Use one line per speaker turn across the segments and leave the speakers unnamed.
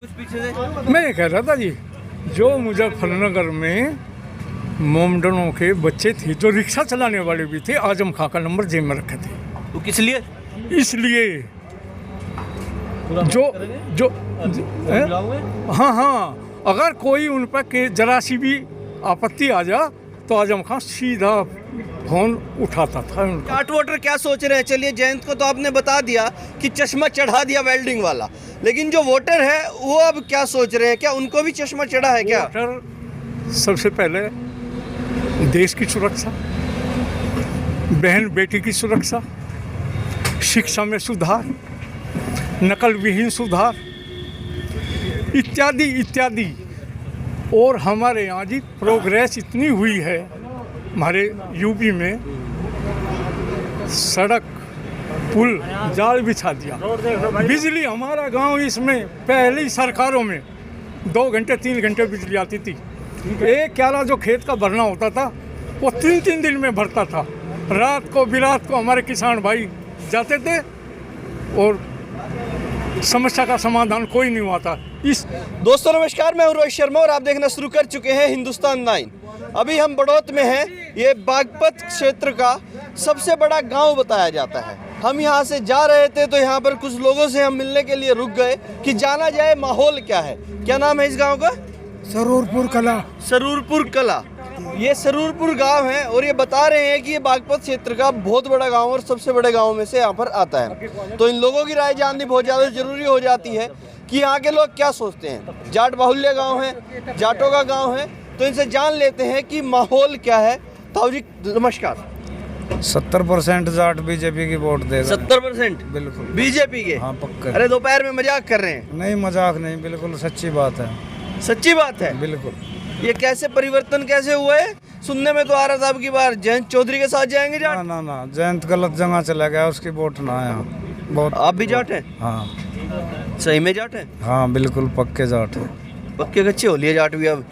कुछ पीछे से
मैं ये कह रहा था जी, जो मुजफ्फरनगर में मोमडनों के बच्चे थे जो रिक्शा चलाने वाले भी थे, आजम खां का नंबर जेब में रखे थे।
वो किस लिए?
इसलिए जो जो हाँ हाँ, अगर कोई उन पर के जरा सी भी आपत्ति आ जा तो आजम खां सीधा फोन उठाता था उनका।
जाट वोटर क्या सोच रहे हैं? चलिए, जयंत को तो आपने बता दिया कि चश्मा चढ़ा दिया वेल्डिंग वाला, लेकिन जो वोटर है वो अब क्या सोच रहे हैं? क्या उनको भी चश्मा चढ़ा है क्या?
वोटर सबसे पहले देश की सुरक्षा, बहन बेटी की सुरक्षा, शिक्षा में सुधार, नकल विहीन सुधार इत्यादि इत्यादि। और हमारे यहाँ जी प्रोग्रेस इतनी हुई है, हमारे यूपी में सड़क पुल जाल बिछा दिया, बिजली हमारा गांव इसमें पहली सरकारों में 2 घंटे 3 घंटे बिजली आती थी। एक क्यारा जो खेत का भरना होता था वो 3-3 दिन में भरता था। रात को बिरात को हमारे किसान भाई जाते थे और समस्या का समाधान कोई नहीं हुआ था। इस
दोस्तों नमस्कार, मैं हूं रोहित शर्मा और आप देखना शुरू कर चुके हैं हिंदुस्तान 9। अभी हम बड़ौत में हैं। ये बागपत क्षेत्र का सबसे बड़ा गांव बताया जाता है। हम यहां से जा रहे थे तो यहां पर कुछ लोगों से हम मिलने के लिए रुक गए कि जाना जाए माहौल क्या है। क्या नाम है इस गांव का?
सरूरपुर कला।
सरूरपुर कला। ये सरूरपुर गांव है और ये बता रहे हैं कि ये बागपत क्षेत्र का बहुत बड़ा गांव और सबसे बड़े गांव में से यहाँ पर आता है। तो इन लोगों की राय जाननी बहुत ज़्यादा जरूरी हो जाती है कि यहाँ के लोग क्या सोचते हैं। जाट बाहुल्य गांव है, जाटों का गांव है, तो इनसे जान लेते हैं कि माहौल क्या है। ताऊ जी नमस्कार।
70% जाट बीजेपी की वोट देगा।
70%
बिल्कुल
बीजेपी के?
हाँ पक्का।
अरे दोपहर में मजाक कर रहे हैं?
नहीं मजाक नहीं, बिल्कुल सच्ची बात है।
सच्ची बात है?
बिल्कुल।
ये कैसे परिवर्तन कैसे हुआ है? सुनने में तो आ रहा था अब की बार जयंत चौधरी के साथ जाएंगे जाट।
ना जयंत गलत जगह चला गया, उसकी वोट ना है बहुत।
आप भी जाट हैं?
हाँ
सही में जाट हैं?
हाँ बिल्कुल पक्के जाट है।
पक्के कच्चे हो लिए जाट भी अब?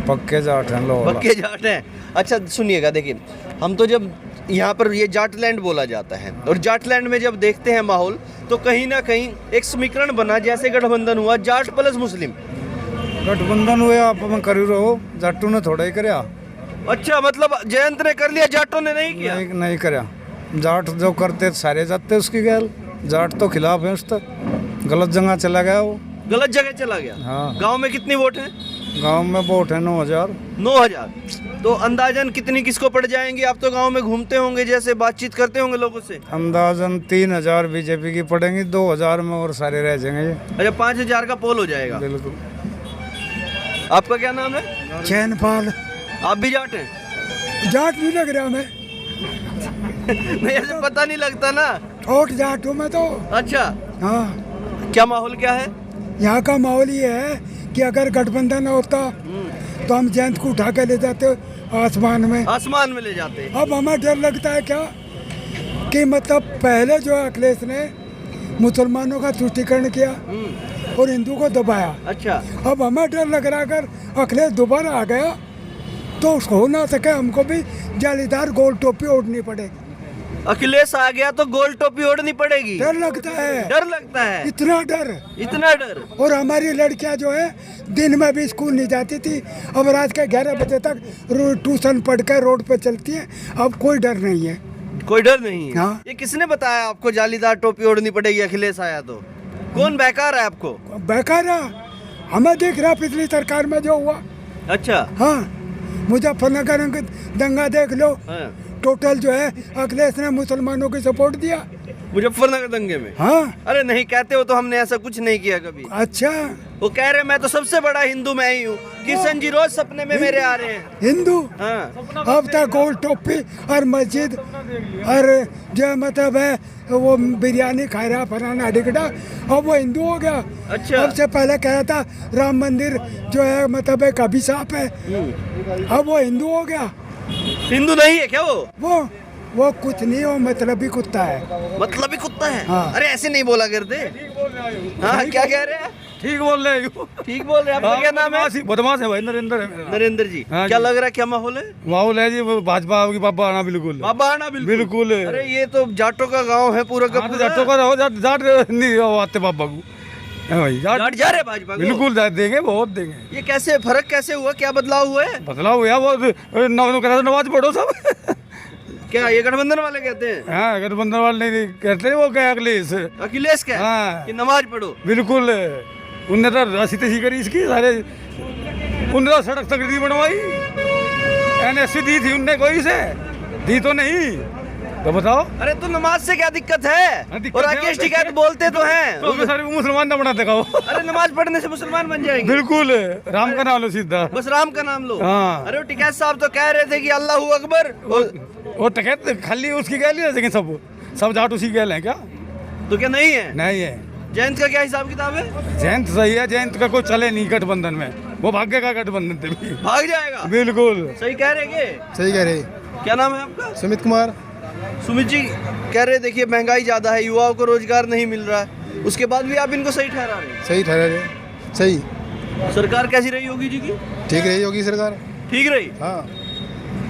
पक्के जाट हैं लोग।
पक्के जाट हैं। अच्छा सुनिएगा, देखिए हम तो जब यहाँ पर ये जाटलैंड बोला जाता है और जाटलैंड में जब देखते हैं माहौल तो कहीं ना कहीं एक समीकरण बना, जैसे गठबंधन हुआ जाट प्लस मुस्लिम।
गठबंधन हुए आप में करी रहो, जाटू ने थोड़ा ही करया।
अच्छा, मतलब जयंत ने कर लिया, जाटों ने नहीं किया?
नहीं करया। जाट जो करते सारे जाते उसकी गैल, जाट तो खिलाफ है, उस तक गलत जगह चला गया वो।
गलत जगह चला गया?
हाँ।
गांव में कितनी वोट है?
गांव में वोट है 9,000।
9,000। तो अंदाजन कितनी किसको पड़ जाएंगी? आप तो गांव में घूमते होंगे, जैसे बातचीत करते होंगे लोगों से।
अंदाजन 3,000 बीजेपी की पड़ेंगी, 2,000 में और सारे रह जाएंगे।
अच्छा, 5,000 का पोल हो जाएगा।
बिल्कुल।
आपका क्या नाम है?
चैनपाल।
आप भी जाट हैं?
जाट नहीं लग रहा मैं।
नहीं, ऐसे पता नहीं लगता ना।
छोट जाट हूँ मैं तो।
अच्छा,
हाँ।
क्या माहौल क्या है
यहाँ का माहौल ये है कि अगर गठबंधन होता तो हम जयंत को उठा के ले जाते आसमान में।
आसमान में ले जाते?
अब हमें डर लगता है क्या कि मतलब पहले जो है अखिलेश ने मुसलमानों का तुष्टीकरण किया और हिंदू को दबाया।
अच्छा,
अब हमें डर लग रहा अगर अखिलेश दोबारा आ गया तो हो ना सके हमको भी जालीदार गोल टोपी ओढ़नी पड़ेगी।
अखिलेश आ गया तो गोल टोपी ओढ़नी पड़ेगी?
डर लगता है।
डर लगता है?
इतना डर।
इतना डर?
और हमारी लड़कियां जो है दिन में भी स्कूल नहीं जाती थी, अब रात के 11 बजे तक ट्यूशन पढ़कर रोड पे चलती है। अब कोई डर नहीं है।
कोई डर नहीं है?
हाँ।
ये किसने बताया आपको जालीदार टोपी ओढ़नी पड़ेगी अखिलेश आया तो? कौन बहकार है आपको?
बेकार हमें दिख रहा पिछली सरकार में जो हुआ।
अच्छा।
हाँ, मुजफ्फरनगर दंगा देख लो।
हाँ।
टोटल जो है अखिलेश ने मुसलमानों की सपोर्ट दिया
मुजफ्फरनगर दंगे में?
हाँ।
अरे नहीं, कहते हो तो हमने ऐसा कुछ नहीं किया कभी।
अच्छा।
वो कह रहे मैं तो सबसे बड़ा हिंदू मैं ही हूँ। किशन जी रोज सपने में मेरे आ रहे हैं।
हिंदू?
हाँ।
अब तक गोल टोपी और मस्जिद और जो मतलब है वो बिरयानी खा रहा फलाना डिगड़ा, अब वो हिंदू हो गया।
अच्छा।
अब से पहले कह रहा था राम मंदिर जो है मतलब एक अभिशाप है, अब वो हिंदू हो गया।
हिंदू नहीं है क्या
वो कुछ नहीं, वो मतलबी कुत्ता है।
मतलबी कुत्ता है?
हाँ।
अरे ऐसे नहीं बोला करते। हाँ, क्या कह रहे हैं?
ठीक बोल रहे हो।
ठीक बोल रहे हैं। आपका क्या नाम है?
बदमाश है भाई, नरेंद्र है।
नरेंद्र जी।
हाँ
क्या
जी।
लग रहा है, क्या माहौल है?
माहौल है जी, वो भाजपा की बाबा आना बिल्कुल।
बाबा आना बिल्कुल।
बिल्कुल।
अरे ये तो जाटों का गांव है पूरा का
हाँ तो
पूरा।
जाटों का रहो, जाट नहीं आते बाबा को। हाँ भाई,
जाट जा रहे हैं भाजपा को?
बिल्कुल देंगे, बहुत देंगे।
ये कैसे फर्क कैसे हुआ, क्या बदलाव हुआ है?
बदलाव हुआ वो नमाज पढ़ो सब।
क्या ये गठबंधन वाले कहते हैं?
हाँ, गठबंधन वाले नहीं कहते हैं, वो क्या अखिलेश।
अखिलेश क्या
हाँ।
कि नमाज पढ़ो?
बिल्कुल, उनने तो रसी तसी करी इसकी सारे, उनने तो सड़क तक दी बनवाई, NSC दी थी उनने, कोई से दी तो नहीं, तो बताओ।
अरे तो नमाज से क्या दिक्कत है?
दिक्कत
और
है,
राकेश टिकैत बोलते तो हैं।
तो सारे मुसलमान ना बना देगा वो।
अरे नमाज पढ़ने से मुसलमान बन जाएंगे?
बिल्कुल, राम का नाम लो सीधा,
बस राम का नाम लो।
हाँ।
अरे वो टिकैत साहब तो कह रहे थे कि अल्लाह अकबर।
वो टकैत खाली उसकी कह लिया, लेकिन सब जाट उसी कह लें क्या?
तो क्या नहीं है?
नहीं है।
जयंत का क्या हिसाब किताब है?
जयंत सही है, जयंत का कोई चले नहीं गठबंधन में, वो भाग्य का गठबंधन थे भी।
भाग जाएगा?
बिल्कुल
सही कह रहे हैं?
सही कह रहे।
क्या नाम है आपका?
सुमित कुमार।
सुमित जी कह रहे देखिए महंगाई ज्यादा है, युवाओं को रोजगार नहीं मिल रहा है, उसके बाद भी आप इनको सही ठहरा रहे हैं?
सही ठहरा रहे, सही।
सरकार कैसी रही योगी जी की?
ठीक रही होगी सरकार।
ठीक रही?
हाँ,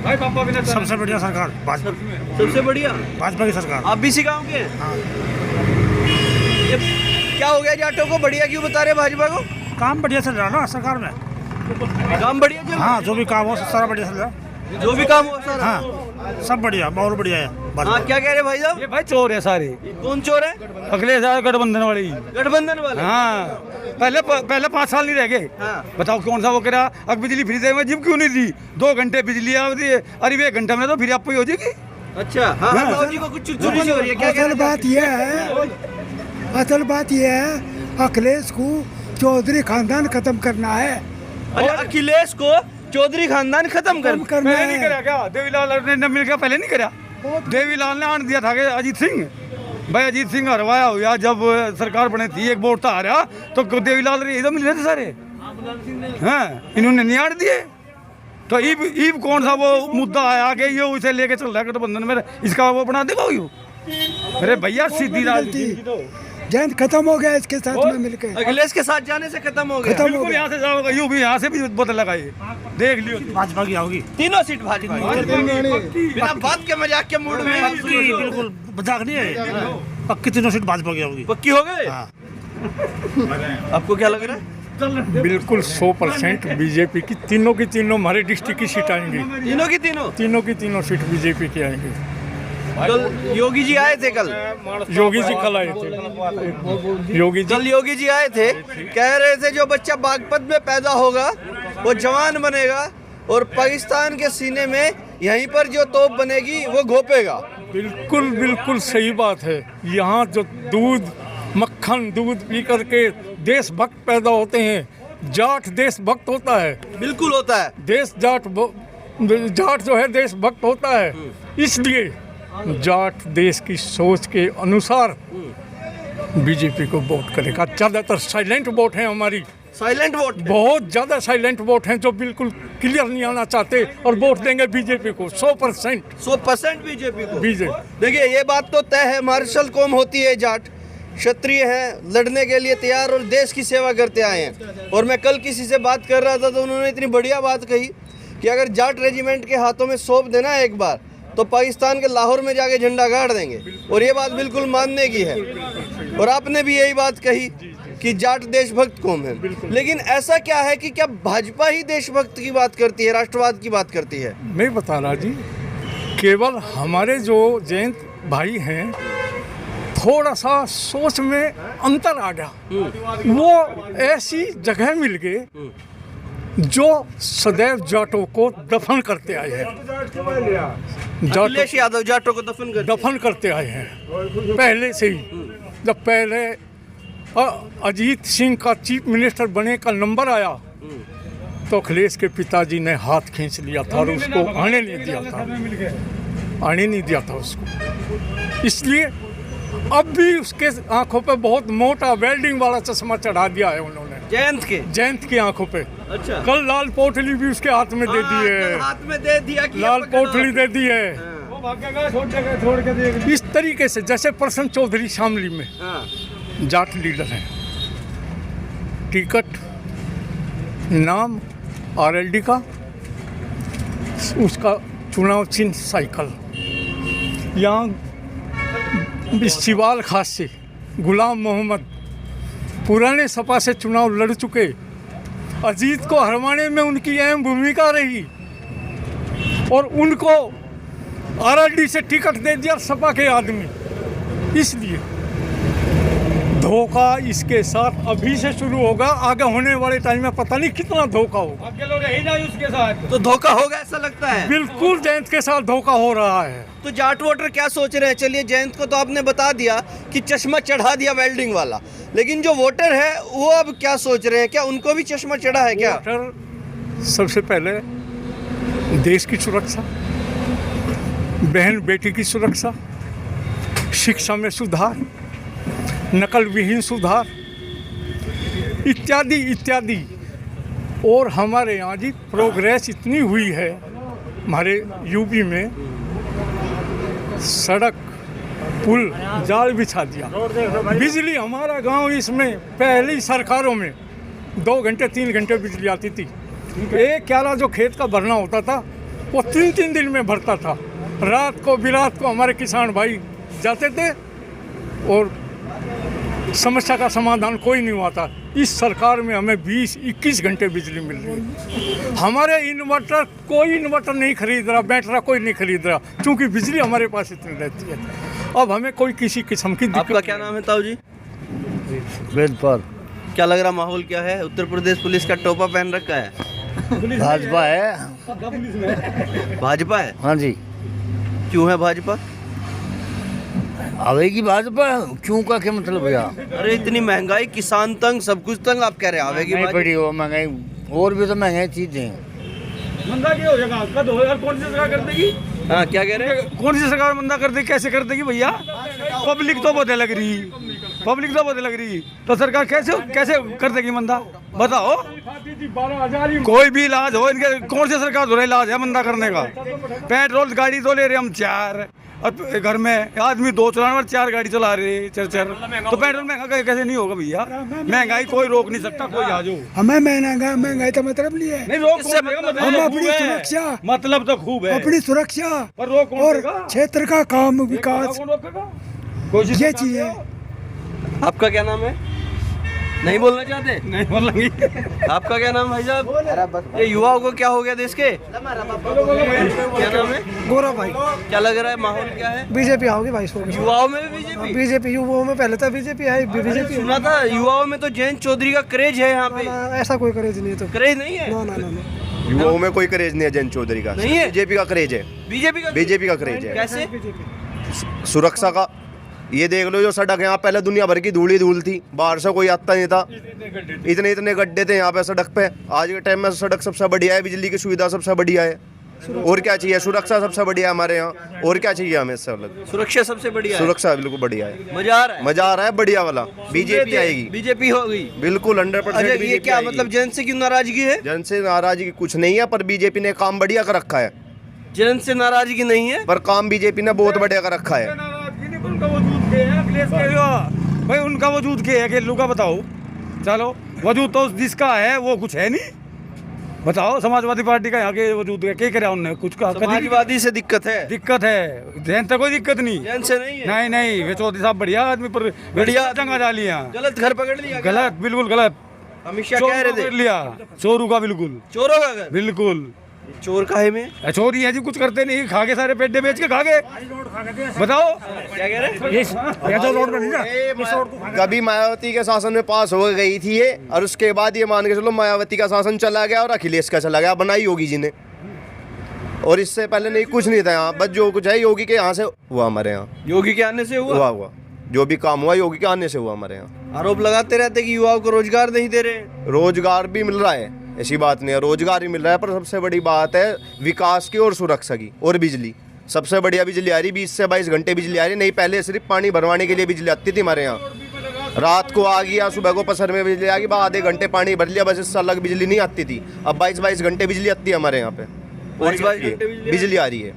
भाई पापा बिना
सबसे बढ़िया सरकार भाजपा,
सबसे बढ़िया
भाजपा की सरकार।
आप भी इसी गाँव के हैं? ये क्या हो गया जाटों को, बढ़िया क्यों बता रहे भाजपा को?
काम बढ़िया चल रहा है ना सरकार में।
काम बढ़िया चल रहा
हाँ, जो भी काम हो सारा बढ़िया चल रहा है।
है? जो भी काम हो सारा?
हाँ, सब बढ़िया, बहुत बढ़िया है भाजपा।
हाँ, क्या कह रहे भाई साहब?
ये भाई चोर है सारे,
कौन चोर है?
अखिलेश गठबंधन वाले ही।
गठबंधन वाले?
हाँ, पहले 5 साल नहीं रह गए।
हाँ।
बताओ कौन सा वो करा, अब बिजली फ्री देंगे, जिम क्यों नहीं दी? 2 घंटे बिजली आवती है, अरे 1 घंटे में तो फिर आपको ही हो जाएगी।
अच्छा। हाँ,
हाँ।
बाबू जी को कुछ चुरचुरी सी हो रही है, क्या कह
असल
रहे
बात यह है, असल बात यह है, अखिलेश को चौधरी खानदान खत्म करना है।
अरे अखिलेश को चौधरी खानदान खत्म
करना
पहले नहीं
है।
करा क्या? देवीलाल ने मिल गया, पहले नहीं करा? देवीलाल ने आन दिया था कि अजीत सिंह, भाई अजीत सिंह हरवाया हुआ, जब सरकार बनी थी एक वोट तो हारा, तो देवीलाल इधर मिल रहे थे सारे। हाँ, इन्होंने नहीं आड़ दिए, तो ईब कौन सा वो मुद्दा आया कि ये उसे लेके चल रहा है गठबंधन में, इसका वो बना देगा यू? अरे भैया सीधी राजनीति।
जयंत खत्म हो गया इसके साथ में मिलकर।
अखिलेश के साथ जाने से खत्म हो गया।
खत्म हो
बिल्कुल,
गया।
यहाँ से जाओगे, यू भी यहाँ से भी बदल लगाइए, देख लियो।
भाजपा की आओगी
तीनों सीट भाजपा की। बिना बात के मजाक के मूड में
पक्की, बिल्कुल मजाक नहीं है, पक्की तीनों सीट भाजपा की आओगी।
पक्की हो गए?
हाँ।
आपको क्या लग रहा है?
बिल्कुल 100% बीजेपी की तीनों हमारे डिस्ट्रिक्ट की सीट आएंगी।
तीनों की
तीनों सीट बीजेपी की आएंगी।
कल योगी जी आए थे, कल
योगी जी कल आए थे,
योगी जी आए थे, कह रहे थे जो बच्चा बागपत में पैदा होगा वो जवान बनेगा और पाकिस्तान के सीने में यहीं पर जो तोप बनेगी वो घोपेगा।
बिल्कुल सही बात है। यहाँ जो मक्खन दूध पी करके देशभक्त पैदा होते हैं, जाट देशभक्त होता है।
बिल्कुल होता है।
जाट जो है देशभक्त होता है, इसलिए जाट देश की सोच के अनुसार बीजेपी को वोट करेगा। ज़्यादातर साइलेंट वोट हैं हमारी,
साइलेंट वोट,
बहुत ज़्यादा साइलेंट वोट हैं जो बिल्कुल क्लियर नहीं आना चाहते और वोट देंगे बीजेपी को 100%
बीजेपी को।
बीजेपी।
देखिए ये बात तो तय है, मार्शल कौम होती है जाट, क्षत्रिय हैं, लड़ने के लिए तैयार और देश की सेवा करते आए हैं। और मैं कल किसी से बात कर रहा था तो उन्होंने इतनी बढ़िया बात कही कि अगर जाट रेजिमेंट के हाथों में सौंप देना एक बार तो पाकिस्तान के लाहौर में जाके झंडा गाड़ देंगे। और ये बात बिल्कुल मानने की है। और आपने भी यही बात कही कि जाट देशभक्त कौम है, लेकिन ऐसा क्या है कि क्या भाजपा ही देशभक्त की बात करती है, राष्ट्रवाद की बात करती है?
नहीं बता रहा जी, केवल हमारे जो जयंत भाई हैं थोड़ा सा सोच में अंतर आ गया, वो ऐसी जगह मिल गए जो सदैव जाटों को दफन करते आए हैं।
अखिलेश यादव जाटों को दफन
करते आए हैं पहले से ही। जब पहले अजीत सिंह का चीफ मिनिस्टर बने का नंबर आया तो अखिलेश के पिताजी ने हाथ खींच लिया था और उसको आने नहीं दिया था उसको। इसलिए अब भी उसके आंखों पे बहुत मोटा वेल्डिंग वाला चश्मा चढ़ा दिया है उन्होंने जयंत की आंखों पे।
अच्छा।
कल लाल पोटली भी उसके हाथ में दे दी है,
हाथ में दे दिया कि
लाल पोटली दे दी है। इस तरीके से जैसे प्रसन्न चौधरी शामली में जाट लीडर हैं, टिकट नाम RLD का, उसका चुनाव चिन्ह साइकिल। यहाँ सिवाल खास से गुलाम मोहम्मद पुराने सपा से चुनाव लड़ चुके अजीत को हरवाने में उनकी अहम भूमिका रही और उनको आरएलडी से टिकट दे दिया सपा के आदमी, इसलिए धोखा इसके साथ अभी से शुरू होगा, आगे होने वाले टाइम में पता नहीं कितना धोखा होगा।
उसके साथ
तो धोखा होगा ऐसा लगता है?
बिल्कुल जयंत के साथ धोखा हो रहा है।
तो जाट वोटर क्या सोच रहे हैं? चलिए, जयंत को तो आपने बता दिया कि चश्मा चढ़ा दिया वेल्डिंग वाला, लेकिन जो वोटर है वो अब क्या सोच रहे हैं? क्या उनको भी चश्मा चढ़ा है क्या?
वोटर सबसे पहले देश की सुरक्षा, बहन बेटी की सुरक्षा, शिक्षा में सुधार, नकल विहीन सुधार इत्यादि इत्यादि। और हमारे यहाँ जी प्रोग्रेस इतनी हुई है, हमारे यूपी में सड़क पुल जाल बिछा दिया, बिजली हमारा गांव इसमें पहली सरकारों में 2 घंटे 3 घंटे बिजली आती थी। एक क्यारा जो खेत का भरना होता था वो 3-3 दिन में भरता था। रात को बिरात को हमारे किसान भाई जाते थे और समस्या का समाधान कोई नहीं हुआ था। इस सरकार में हमें 20-21 घंटे बिजली मिल रही है। हमारे इन्वर्टर, कोई इन्वर्टर नहीं खरीद रहा, बैटरा कोई नहीं खरीद रहा, क्योंकि बिजली हमारे पास इतनी रहती है। अब हमें कोई किसी किस्म की
आपका क्या नाम है ताऊ जी?
वेदपाल।
क्या लग रहा, माहौल क्या है? उत्तर प्रदेश पुलिस का टोपा पहन रखा है,
भाजपा है।
भाजपा है?
हाँ जी,
क्यों है भाजपा?
आवेगी भाजपा, क्यों का क्या मतलब भैया?
अरे इतनी महंगाई, किसान तंग, सब कुछ तंग, आप कह रहे हैं आवेगी
नहीं
भाजपा?
पड़ी हो महंगाई, और भी तो महंगाई चीजें।
मंदा क्या हो जाएगा? कब होगा? कौन सी सरकार कर देगी?
हाँ, क्या कह रहे हैं?
कौन सी सरकार मंदा कर देगी? कैसे कर देगी भैया? पब्लिक तो बहुत लग रही, पब्लिक तो बहुत लग रही, तो सरकार कैसे कैसे कर देगी मंदा? बताओ। कोई भी इलाज हो, इनके कौन सी सरकार जो इलाज है मंदा करने का? पेट्रोल गाड़ी तो ले रहे हम 4, और घर में आदमी 2 चलाने वाले 4 गाड़ी चला रहे, 4। तो पेट्रोल महंगा कैसे नहीं होगा भैया? महंगाई कोई रोक नहीं सकता, कोई आ जाओ।
हमें महंगाई का मतलब नहीं है,
नहीं रोक
इससे
हम अपनी सुरक्षा,
मतलब तो खूब है,
अपनी सुरक्षा
पर रोक कौन
और
देगा?
क्षेत्र का काम विकास,
कौन रोकेगा? कोशिश
ये
तो
चीज है।
आपका क्या नाम है? नहीं बोलना चाहते?
नहीं बोलेंगे।
आपका क्या नाम भाई साहब? ये युवाओं को क्या हो गया देश के? क्या नाम है?
गोरा भाई,
क्या लग रहा है, माहौल क्या है?
बीजेपी आओगी भाई।
युवाओं में भी बीजेपी?
बीजेपी युवाओं में पहले था, बीजेपी आई, बीजेपी।
सुना था युवाओं में तो जयंत चौधरी का क्रेज है यहाँ पे।
ऐसा कोई करेज नहीं है। तो
क्रेज नहीं है?
ना ना ना ना।
युवाओं में कोई क्रेज नहीं है जयंत चौधरी का,
नहीं है?
बीजेपी का क्रेज है। बीजेपी का क्रेज है।
कैसे?
सुरक्षा का ये देख लो, जो सड़क यहाँ पहले दुनिया भर की धूल धूल थी, बाहर से कोई आता नहीं था, इतने गड्ढे थे यहाँ पे सड़क पे। आज के टाइम में सड़क सबसे बढ़िया है, बिजली की सुविधा सबसे बढ़िया है, और क्या चाहिए? सुरक्षा सबसे बढ़िया है हमारे यहाँ, और क्या चाहिए हमें इससे अलग?
सुरक्षा सबसे बढ़िया है?
सुरक्षा बिल्कुल बढ़िया है,
मजा आ रहा है?
मजा आ रहा है, बढ़िया वाला। बीजेपी आएगी,
बीजेपी होगी
बिल्कुल 100%।
अच्छा, ये क्या मतलब, जयंत से क्यों नाराजगी है?
जन से नाराजगी कुछ नहीं है, पर बीजेपी ने काम बढ़िया कर रखा है।
जयंत से नाराजगी नहीं है,
पर काम बीजेपी ने बहुत बढ़िया कर रखा है।
उनका वजूद क्या है? अखिलेश के भाई, उनका वजूद क्या है? गेलू का बताओ। चलो, वजूद तो जिसका है वो कुछ है नहीं। बताओ, समाजवादी पार्टी का यहाँ के वजूद क्या करा उन्होंने? कुछ कहा?
समाजवादी से दिक्कत है?
दिक्कत है, जयंत से कोई दिक्कत नहीं।
जयंत से नहीं है?
नहीं, वे चौधरी साहब बढ़िया आदमी, पर
बढ़िया
चंगा डाली यहाँ।
गलत घर पकड़ लिया क्या?
गलत, बिल्कुल गलत।
अमित शाह कह रहे थे
लिया चोरू का, बिल्कुल
चोरों का घर।
बिल्कुल।
चोर काहे में?
चोरी है जी, कुछ करते नहीं, खा के सारे पेड्डे बेच के खा गए। बताओ
क्या कह रहे हैं?
ये तो रोड पर नहीं ना।
कभी मायावती के शासन में पास हो गई थी ये, और उसके बाद ये मान के चलो मायावती का शासन चला गया और अखिलेश का चला गया, बनाई योगी जी ने। और इससे पहले नहीं, कुछ नहीं था यहाँ, बस जो कुछ है योगी के यहाँ से हुआ हमारे यहाँ।
योगी के आने से हुआ?
जो भी काम हुआ योगी के आने से हुआ हमारे यहाँ।
आरोप लगाते रहते कि युवाओं को रोजगार नहीं दे रहे।
रोजगार भी मिल रहा है, ऐसी बात नहीं है, रोजगार ही मिल रहा है, पर सबसे बड़ी बात है विकास की और सुरक्षा की, और बिजली सबसे बढ़िया बिजली आ रही, 20 से 22 घंटे बिजली आ रही। नहीं, पहले सिर्फ पानी भरवाने के लिए बिजली आती थी हमारे यहाँ, रात को आ गया, सुबह को पसर में बिजली आ गई, बाद आधे घंटे पानी भर लिया, बस इससे अलग बिजली नहीं आती थी। अब 22-22 घंटे बिजली आती है हमारे यहाँ पे, और
22 घंटे
बिजली आ रही है।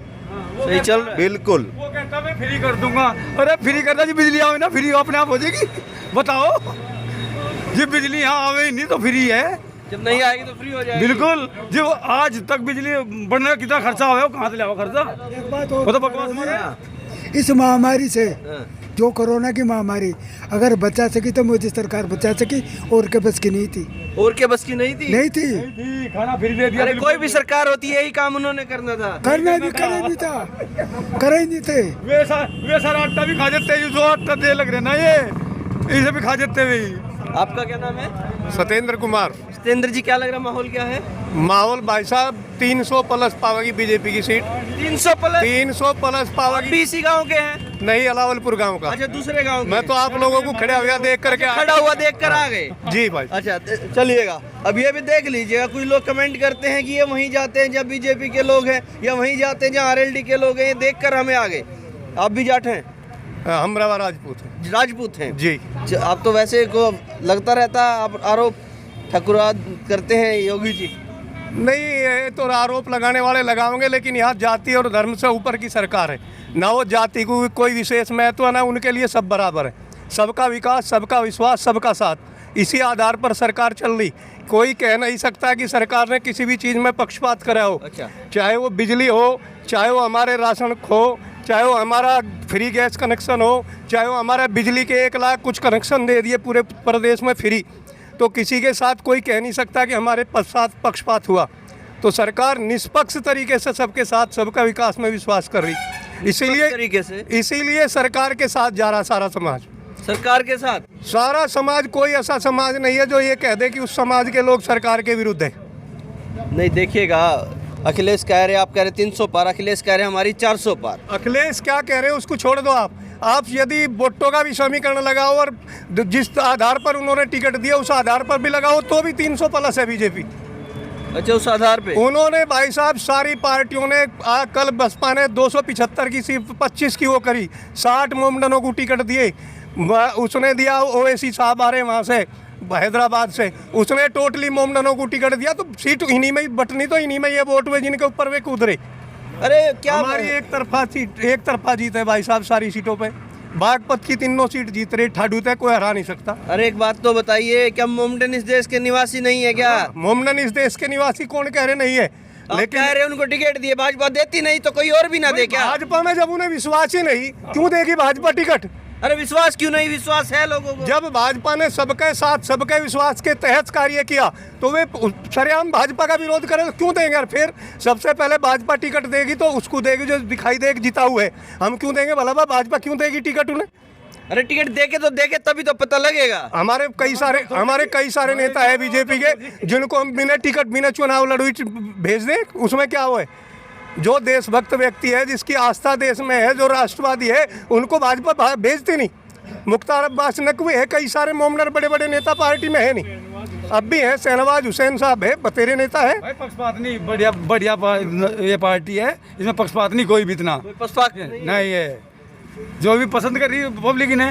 सही चल रहा है?
बिल्कुल।
वो कहता मैं फ्री कर दूंगा। अरे फ्री करता जी, बिजली आवे ना, फ्री अपने आप हो जाएगी। बताओ, ये बिजली यहाँ आवे ही नहीं तो फ्री है,
जब नहीं आएगी तो फ्री हो जाएगी।
बिल्कुल। जो आज तक बिजली बढ़ने का कितना खर्चा हुआ है, वो कहाँ से लिया खर्चा?
एक बात
वो
और,
तो बकवास मार रहे हैं।
इस महामारी से जो कोरोना की महामारी अगर बचा सकी तो मोदी सरकार बचा सकी, और के बस की नहीं थी,
और क्या बस की नहीं थी?
नहीं थी।
खाना फ्री दे दिया।
अरे कोई भी सरकार होती है, यही काम उन्होंने करना था।
करना भी करे भी था, करे ही नहीं थे।
वैसा आटा भी खा जाते हैं, जो आटा दे लग रहे ना ये, इसे भी खा जाते हुए।
आपका क्या नाम है?
सत्येंद्र कुमार।
सत्येंद्र जी, क्या लग रहा, माहौल क्या है?
माहौल भाई साहब 300 प्लस पावेगी बीजेपी की सीट।
300 प्लस?
300 प्लस पावेगी।
इसी गांव के हैं?
नहीं, अलावलपुर गांव का।
अच्छा, दूसरे गांव के।
मैं तो आप लोगों को खड़ा हुआ देख करके
खड़ा हुआ देख कर आ गए?
जी भाई।
अच्छा, चलिएगा। अब ये भी देख लीजिएगा, कुछ लोग कमेंट करते हैं कि ये वहीं जाते हैं जब बीजेपी के लोग हैं, या वहीं जाते हैं जहाँ आरएलडी के लोग हैं। ये देख कर हमें आ गए। आप भी जाट हैं?
हम रवा राजपूत हैं।
राजपूत हैं
जी।
आप तो वैसे को लगता रहता, आप आरोप ठकुराद करते हैं योगी जी।
नहीं, ये तो आरोप लगाने वाले लगाओगे, लेकिन यहाँ जाति और धर्म से ऊपर की सरकार है ना। वो जाति को कोई विशेष महत्व ना, उनके लिए सब बराबर है। सबका विकास, सबका विश्वास, सबका साथ, इसी आधार पर सरकार चल रही। कोई कह नहीं सकता कि सरकार ने किसी भी चीज़ में पक्षपात करा हो।
अच्छा।
चाहे वो बिजली हो, चाहे वो हमारे राशन हो, चाहे वो हमारा फ्री गैस कनेक्शन हो, चाहे वो हमारा बिजली के 1 लाख कुछ कनेक्शन दे दिए पूरे प्रदेश में फ्री, तो किसी के साथ कोई कह नहीं सकता कि हमारे साथ पक्षपात हुआ। तो सरकार निष्पक्ष तरीके से सबके साथ, सबका विकास में विश्वास कर रही। इसीलिए सरकार के साथ जा रहा सारा समाज।
सरकार के साथ
सारा समाज, कोई ऐसा समाज नहीं है जो ये कह दे कि उस समाज के लोग सरकार के विरुद्ध है।
नहीं, देखिएगा, अखिलेश कह रहे, आप कह रहे 300 पार, अखिलेश कह रहे हमारी 400 पार।
अखिलेश क्या कह रहे हैं उसको छोड़ दो आप यदि वोटों का भी समीकरण लगाओ और जिस आधार पर उन्होंने टिकट दिया उस आधार पर भी लगाओ तो भी 300 प्लस है बीजेपी।
अच्छा, उस आधार पे
उन्होंने भाई साहब सारी पार्टियों ने कल बसपा ने 275 की सिर्फ 25 की वो करी, 60 मोमडनों को टिकट दिए। उसने दिया ओवैसी साहब आ रहे वहाँ से हैदराबाद से, उसने टोटली मोमडनों को टिकट दिया, तो सीट इन्हीं में ही बटनी, तो इन्हीं में ये वोट हुए जिनके ऊपर वे कूद रहे।
अरे क्या
हमारी एक तरफा जीत है भाई साहब सारी सीटों पे। बागपत की 3 सीट जीत रही, ठाडू तक कोई हरा नहीं सकता।
अरे एक बात तो बताइए, क्या मोमडन इस देश के निवासी नहीं है क्या?
मोमडन इस देश के निवासी कौन कह रहे नहीं है,
लेकिन कह रहे उनको टिकट दिए, भाजपा देती नहीं तो कोई और भी ना दे क्या?
भाजपा में जब उन्हें विश्वास ही नहीं, क्यों देगी भाजपा टिकट?
अरे विश्वास क्यों नहीं, विश्वास है लोगों को।
जब भाजपा ने सबके साथ, सबके विश्वास के तहत कार्य किया तो वे सरेआम भाजपा का विरोध करें तो क्यों देंगे? और फिर सबसे पहले भाजपा टिकट देगी तो उसको देगी जो दिखाई देगी जीता हुआ है। हम क्यों देंगे भला? भाजपा क्यों देगी टिकट उन्हें?
अरे टिकट देके तो देखे, तभी तो पता लगेगा।
हमारे कई सारे नेता है बीजेपी के जिनको हम बिना टिकट, बिना चुनाव लड़वी भेज दें, उसमें क्या हुआ है? जो देशभक्त व्यक्ति है, जिसकी आस्था देश में है, जो राष्ट्रवादी है, उनको भाजपा भेजती नहीं। मुख्तार अब्बास नकवी है, कई सारे मोमडन बड़े बड़े नेता पार्टी में है नहीं, अब भी है। शहनवाज हुसैन साहब है, बतेरे नेता है।
भाई पक्षपात नहीं, बढ़िया ये पार्टी है, इसमें पक्षपात नहीं कोई भी, इतना
पक्षपात
नहीं है। जो भी पसंद कर रही है पब्लिक ने।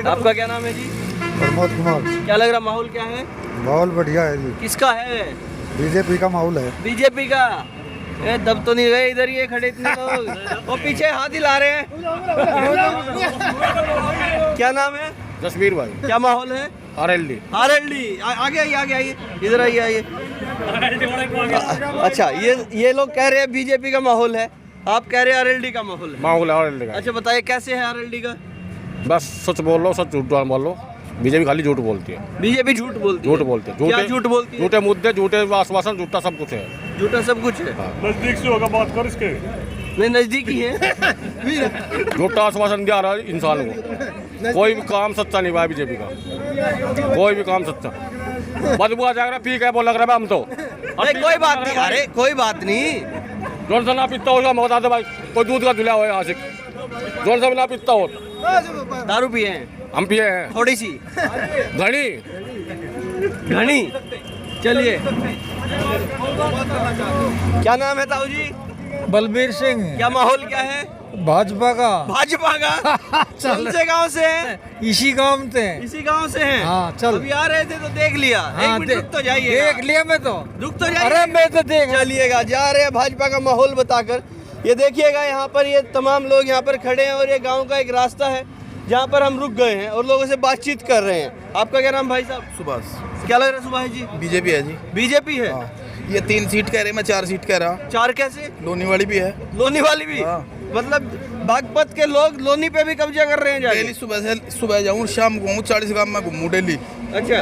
आपका क्या नाम है जी?
प्रमोद कुमार।
क्या लग रहा, माहौल क्या है?
माहौल बढ़िया है जी।
किसका है?
बीजेपी का माहौल है।
बीजेपी का। दब तो नहीं गए इधर ये खड़े इतने लोग, वो पीछे हाथ हिला रहे हैं। क्या नाम है?
जसवीर भाई।
क्या माहौल है?
आरएलडी।
आगे आइए, इधर आइए। अच्छा, ये लोग कह रहे हैं बीजेपी का माहौल है, आप कह रहे हैं आरएलडी का माहौल है।
माहौल आरएलडी का।
अच्छा बताइए, कैसे है आरएलडी का?
बस सच बोल लो, सच झूठ बोल लो। बीजेपी खाली झूठ बोलती है।
बीजेपी झूठ बोलती है?
झूठ बोलती है।
क्या झूठ बोलती है?
झूठे मुद्दे, झूठे आश्वासन, झूठा सब कुछ है।
झूठा सब कुछ है।
नजदीक से होगा बात कर इसके।
नहीं, नजदीक ही है।
झूठा आश्वासन दिया रहा है इंसान को। कोई भी काम सच्चा नहीं हुआ बीजेपी का, कोई भी काम सच्चा। बदबू आ जाएगा, पी के बोल लग रहा है हम तो।
अरे कोई बात नहीं, अरे कोई बात नहीं।
जोन सा ना पीता होगा बता दे भाई, कोई दूध का धुला हो आशिक, जोन सा भी ना पीता हो।
दारू पिए हैं?
हम पिए हैं
थोड़ी सी घनी। चलिए, क्या नाम है ताऊ जी?
बलबीर सिंह।
क्या माहौल क्या है?
भाजपा का।
भाजपा का? कौन से गांव से हैं?
इसी गांव से।
इसी गांव से हैं?
हाँ, चल।
अभी आ रहे थे तो देख लिया। एक मिनट रुक तो जाइए।
देख लिया मैं तो।
रुक तो जाइए।
अरे मैं तो देख।
चलिएगा, जा रहे हैं भाजपा का माहौल बताकर। ये देखिएगा, यहाँ पर ये तमाम लोग यहाँ पर खड़े हैं और ये गाँव का एक रास्ता है जहाँ पर हम रुक गए हैं और लोगों से बातचीत कर रहे हैं। आपका क्या नाम भाई साहब?
सुभाष।
क्या लग रहा है सुभाष जी?
बीजेपी है जी।
बीजेपी है?
ये 3 सीट कह रहे, मैं 4 सीट कह रहा।
4 कैसे?
लोनी वाली भी है।
लोनी वाली भी? मतलब बागपत के लोग लोनी पे भी कब्जा कर रहे हैं
डेली
जाके।
सुबह जाऊँ शाम को 40 गाँव में घूमूँ डेली,
अच्छा,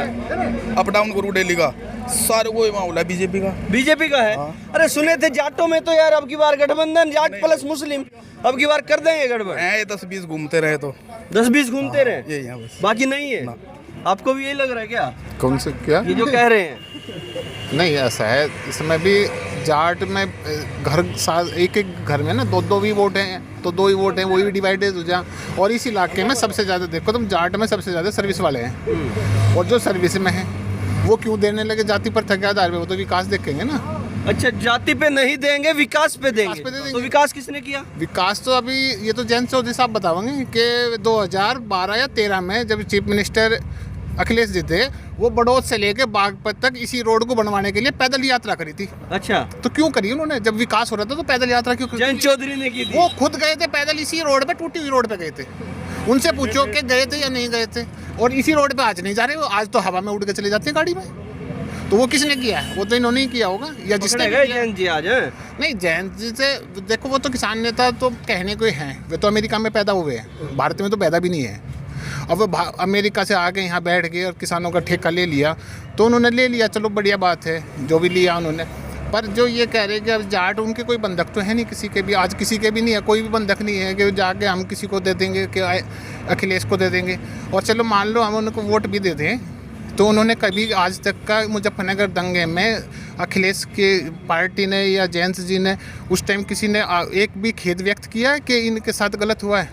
अप डाउन करूँ डेली का। सारे को मामला बीजेपी का।
बीजेपी का है। अरे सुने थे जाटों में तो यार अब की बार गठबंधन जाट प्लस मुस्लिम, अब की बार कर देंगे गड़बड़।
हैं 10-20 घूमते रहे तो
10-20 घूमते रहे,
यही है बस।
बाकी नहीं है। आपको भी यही लग रहा है क्या,
कौन से क्या?
ये जो कह रहे हैं?
नहीं, ऐसा है, इसमें भी जाट में घर एक एक घर में ना दो भी वोट हैं, तो 2 ही वोट हैं, वही भी डिवाइडेड हो जाए। और इस इलाके में सबसे ज़्यादा देखो तुम, जाट में सबसे ज़्यादा सर्विस वाले हैं, और जो सर्विस में हैं वो क्यों देने लगे जाति पर के आधार पे? वो तो विकास देखेंगे ना।
अच्छा, जाति पे नहीं देंगे, विकास पे देंगे।
विकास पे दे देंगे।
तो विकास किसने किया?
विकास तो अभी ये तो जयंत चौधरी साहब बताओगे कि 2012 या 13 में जब चीफ मिनिस्टर अखिलेश जी थे, वो बड़ौद से लेके बागपत तक इसी रोड को बनवाने के लिए पैदल यात्रा करी थी।
अच्छा,
तो क्यों करी उन्होंने? जब विकास हो रहा था तो पैदल यात्रा क्यों करी?
जयंत चौधरी ने की थी।
वो खुद गए थे पैदल, इसी रोड पे, टूटी हुई रोड पे गए थे। उनसे पूछो कि गए थे या नहीं गए थे। और इसी रोड पे आज नहीं जा रहे, वो आज तो हवा में उड़ के चले जाते हैं गाड़ी में। तो वो किसने किया है? वो तो इन्होंने ही किया होगा, या जिसने
गए जयंत जी आज हैं?
नहीं, जयंत जी से देखो, वो तो किसान नेता तो कहने को ही हैं, वे तो अमेरिका में पैदा हुए हैं, भारत में तो पैदा भी नहीं है। अब वो अमेरिका से आके यहाँ बैठ गए और किसानों का ठेका ले लिया, तो उन्होंने ले लिया, चलो बढ़िया बात है, जो भी लिया उन्होंने। पर जो ये कह रहे हैं कि अब जाट, उनके कोई बंधक तो है नहीं किसी के भी, आज किसी के भी नहीं है, कोई भी बंधक नहीं है कि जाके हम किसी को दे देंगे, कि अखिलेश को दे देंगे। और चलो मान लो हम उनको वोट भी दे दें, तो उन्होंने कभी आज तक का मुजफ्फरनगर दंगे में अखिलेश की पार्टी ने या जयंत जी ने उस टाइम किसी ने एक भी खेद व्यक्त किया है कि इनके साथ गलत हुआ है?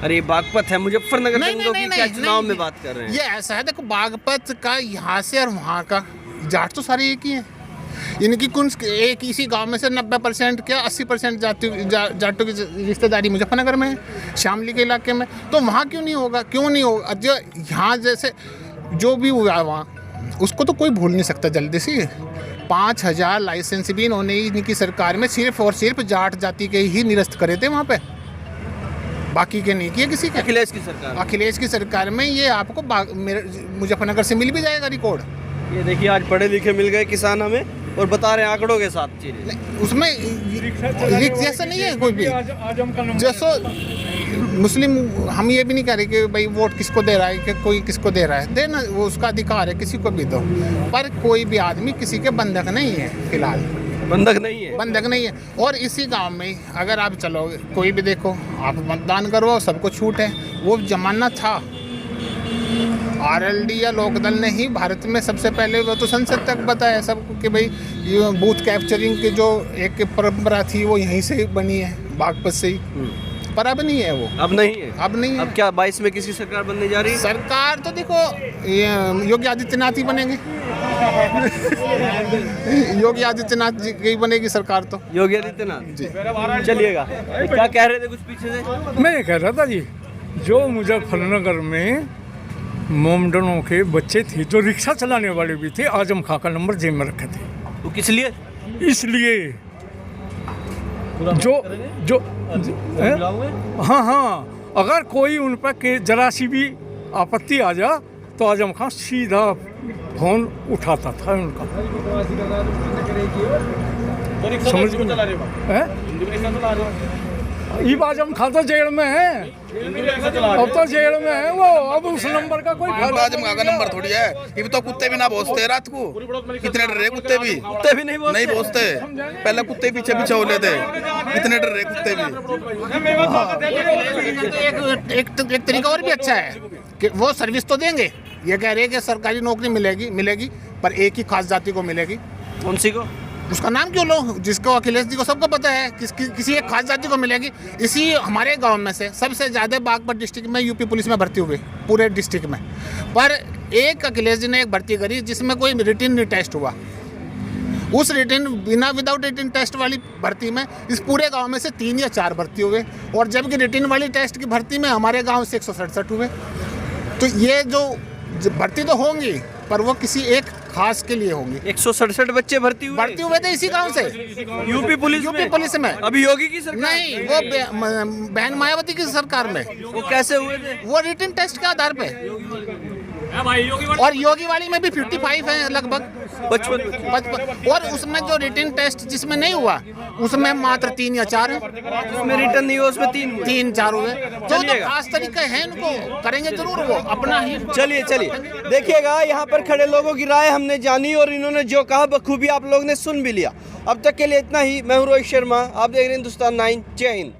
अरे बागपत है, मुजफ्फरनगर दंगों की क्या चुनाव में बात कर रहे हैं?
ये ऐसा है, देखो बागपत का यहाँ से और वहाँ का जाट तो सारे एक ही हैं। इनकी कुछ एक इसी गांव में से 90% क्या 80% जाटों की रिश्तेदारी मुजफ्फरनगर में है, शामली के इलाके में। तो वहाँ क्यों नहीं होगा? क्यों नहीं होगा? जो यहाँ जैसे जो भी हुआ वहाँ, उसको तो कोई भूल नहीं सकता जल्दी से। 5000 लाइसेंस भी इन्होंने इनकी सरकार में सिर्फ और सिर्फ जाट जाति के ही निरस्त करे थे वहाँ पे, बाकी के नहीं किए किसी के। अखिलेश की सरकार में ये आपको मुजफ्फरनगर से मिल भी जाएगा रिकॉर्ड।
ये देखिए, आज पढ़े लिखे मिल गए किसान हमें और बता रहे हैं आंकड़ों के साथ चीजें।
उसमें जैसा नहीं है कोई भी, जैसो मुस्लिम हम ये भी नहीं कह रहे कि भाई वोट किसको दे रहा है, कि कोई किसको दे रहा है, देना वो उसका अधिकार है, किसी को भी दो। पर कोई भी आदमी किसी के बंधक नहीं है, फिलहाल
बंधक नहीं है।
और इसी गांव में अगर आप चलोगे, कोई भी देखो, आप मतदान करो, सबको छूट है। वो जमाना था, आरएलडी या लोकदल ने ही भारत में सबसे पहले, वो तो संसद तक बताया सबको कि भाई ये बूथ कैप्चरिंग की जो एक परंपरा थी वो यहीं से बनी है, बागपत से ही। पर अब नहीं है वो,
अब नहीं है।
अब
क्या 22 में किसी सरकार बनने जा रही है?
सरकार तो देखो योगी आदित्यनाथ ही बनेंगे। योगी आदित्यनाथ जी की बनेगी सरकार तो।
योगी आदित्यनाथ जी, चलिएगा। क्या कह रहे थे कुछ पीछे से?
मैं ये कह रहा था जी, जो मुजफ्फरनगर में मोमडनों के बच्चे थे, जो रिक्शा चलाने वाले भी थे, आजम खां का नंबर जेब में रखे थे।
वो किस लिए?
इसलिए जो हाँ, अगर कोई उन पर जरा सी भी आपत्ति आ जा तो आजम खां सीधा फोन उठाता था उनका। ये आजम खां तो जेल में है, अब तो जेल में है वो। अब उस नंबर का कोई
आजम खां का नंबर थोड़ी है। ये तो कुत्ते भी ना भौंकते रात को, कितने डर रहे कुत्ते भी नहीं भौंकते। पहले कुत्ते पीछे पीछे हो लेते, इतने डर रहे कुत्ते भी।
एक तरीका और भी अच्छा है कि वो सर्विस तो देंगे, ये कह रहे हैं कि सरकारी नौकरी मिलेगी पर एक ही खास जाति को मिलेगी।
कौन सी को?
उसका नाम क्यों लो, जिसको अखिलेश जी को सबको पता है किसी एक खास जाति को मिलेगी। इसी हमारे गांव में से सबसे ज़्यादा बागपत डिस्ट्रिक्ट में यूपी पुलिस में भर्ती हुए, पूरे डिस्ट्रिक्ट में। पर एक अखिलेश जी ने एक भर्ती करी जिसमें कोई रिटन नहीं टेस्ट हुआ। उस विदाउट रिटन टेस्ट वाली भर्ती में इस पूरे गांव में से 3 या 4 भर्ती हुए, और जबकि रिटन वाली टेस्ट की भर्ती में हमारे गाँव से 167 हुए। तो ये जो भर्ती तो होंगी, पर वो किसी एक खास के लिए होंगी।
167 बच्चे भर्ती हुए
थे इसी गांव से,
यूपी पुलिस में। अभी योगी की सरकार
नहीं, वो बहन मायावती की सरकार में।
वो कैसे हुए थे?
वो रिटन टेस्ट के आधार पे। और योगी वाली में भी 55 है लगभग 55 और उसमें जो रिटन टेस्ट जिसमें नहीं हुआ उसमें मात्र 3 या 4 है,
उसमें रिटर्न नहीं हुआ, उसमें
3-4 हुए। तो खास तरीके हैं, इनको करेंगे जरूर वो अपना ही।
चलिए देखिएगा, यहाँ पर खड़े लोगों की राय हमने जानी और इन्होंने जो कहा बखूबी आप लोग ने सुन भी लिया। अब तक के लिए इतना ही। मैं हूं रोहित शर्मा, आप देख रहे हैं हिंदुस्तान 9। जय हिंद।